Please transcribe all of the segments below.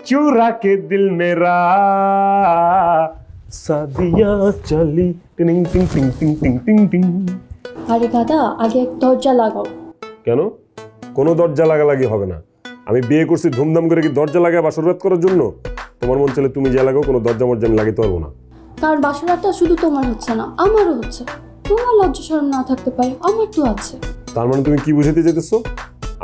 चुरा के दिल मेरा सादिया चली टिंग टिंग टिंग टिंग टिंग टिंग टिंग। আরে দাদা আগে এক দরজা লাগাও। কেন কোনো দরজা লাগালাগি হবে না। আমি বিয়ে করছি ধুমধাম করে কি দরজা লাগায় বাসর রাত করার জন্য? তোমার মন চলে তুমি যা লাগাও, কোনো দরজা মরজা আমি লাগাইতে পারবো না। কারণ বাসরাটা শুধু তোমার হচ্ছে না, আমারও হচ্ছে। তোমার লজ্জা শরম না থাকতে পারে, আমার তো আছে। তার মানে তুমি কি বুঝাতে চাইতেছো?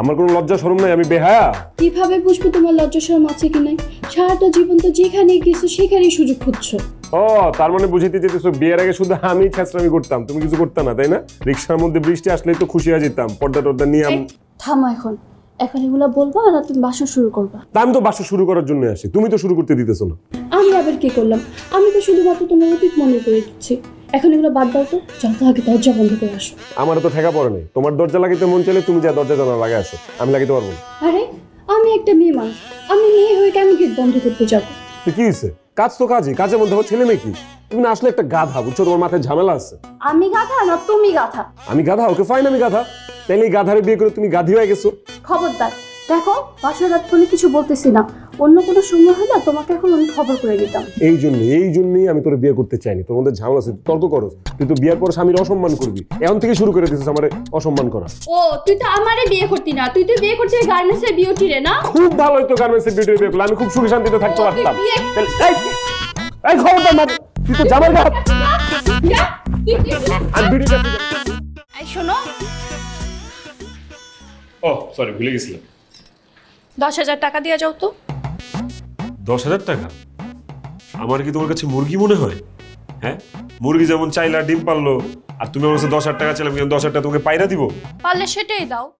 আমার কোনো লজ্জা শরম নাই, আমি বেহায়া? কিভাবে বুঝবে তোমার লজ্জা শরম আছে কি নাই? সারাটা জীবন তো যেখানে গেছো সেখানেই সুযোগ খুঁজছো। ও তার মানে বুঝাইতে চাইতেছো বিয়ের আগে শুধু আমি ছেঁচড়ামি করতাম, তুমি কিছু করতে না, তাই না? রিক্সার মধ্যে বৃষ্টি আসলেই তো খুশি হয়ে যেতাম, পর্দা টর্দা নিয়ে। থামো এখন, এখন এগুলো বলবা আর তুমি বাসন শুরু করবা। তা আমি তো বাসা শুরু করার জন্য আসি, তুমি তো শুরু করতে দিতেছো না। আমি আবার কি করলাম? আমি তো শুধুমাত্র তোমার অতীত মনে করে দিচ্ছি। এখন এগুলো বাদ দাও তো, যাতে আগে দরজা বন্ধ করে আসো। আমার তো ঠেকা পড়ে নেই, তোমার দরজা লাগাইতে মন চাইলে তুমি যা দরজা জানা লাগাই আসো, আমি লাগাইতে পারবো না। আরে আমি একটা মেয়ে মানুষ, আমি মেয়ে হয়ে কেন গেট বন্ধ করতে যাবো? তো কি হয়েছে? কাজ তো কাজই, কাজের মধ্যে আমার ছেলে মেয়ে কি? তুমি না আসলে একটা গাধা, বুঝছো? তোমার মাথায় ঝামেলা আছে। আমি গাধা না তুমি গাধা? আমি গাধা? ওকে ফাইন, আমি গাধা। তাইলে এই গাধারে বিয়ে করে তুমি গাধি হয়ে গেছো। খবরদার, দেখো বাসর রাত বলে কিছু বলতেছি না, অন্য কোনো সময় হলে তোমাকে এখন আমি খবর করে দিতাম। এই জন্যই আমি তোর বিয়ে করতে চাইনি। তোর মধ্যে ঝামেলা আছে, তর্ক করো। তুই তো বিয়ের পর স্বামীর অসম্মান করবি, এখন থেকে শুরু করে দিছিস আমারে অসম্মান করা। ও তুই তো আমারে বিয়ে করতি না, তুই তো বিয়ে করছিস গার্মেন্টসের বিউটি রে না? খুব ভালো হইতো গার্মেন্টসের বিউটি বিয়ে করলে, আমি খুব সুখে শান্তিতে থাকতে পারতাম। এই খবরদার না, তুই তো জামাই গাছ। আর বিউটি গাছ। এই শোনো, ও সরি, ভুলে গেছিলাম। 10,000 টাকা দিয়ে যাও তো। 10,000 টাকা? আমার কি তোমার কাছে মুরগি মনে হয়? হ্যাঁ, মুরগি যেমন চাইলা ডিম পারলো, আর তুমি আমার কাছে 10,000 টাকা চাইলাম, 10,000 টাকা তোমাকে পায়রা দিব? পারলে সেটাই দাও।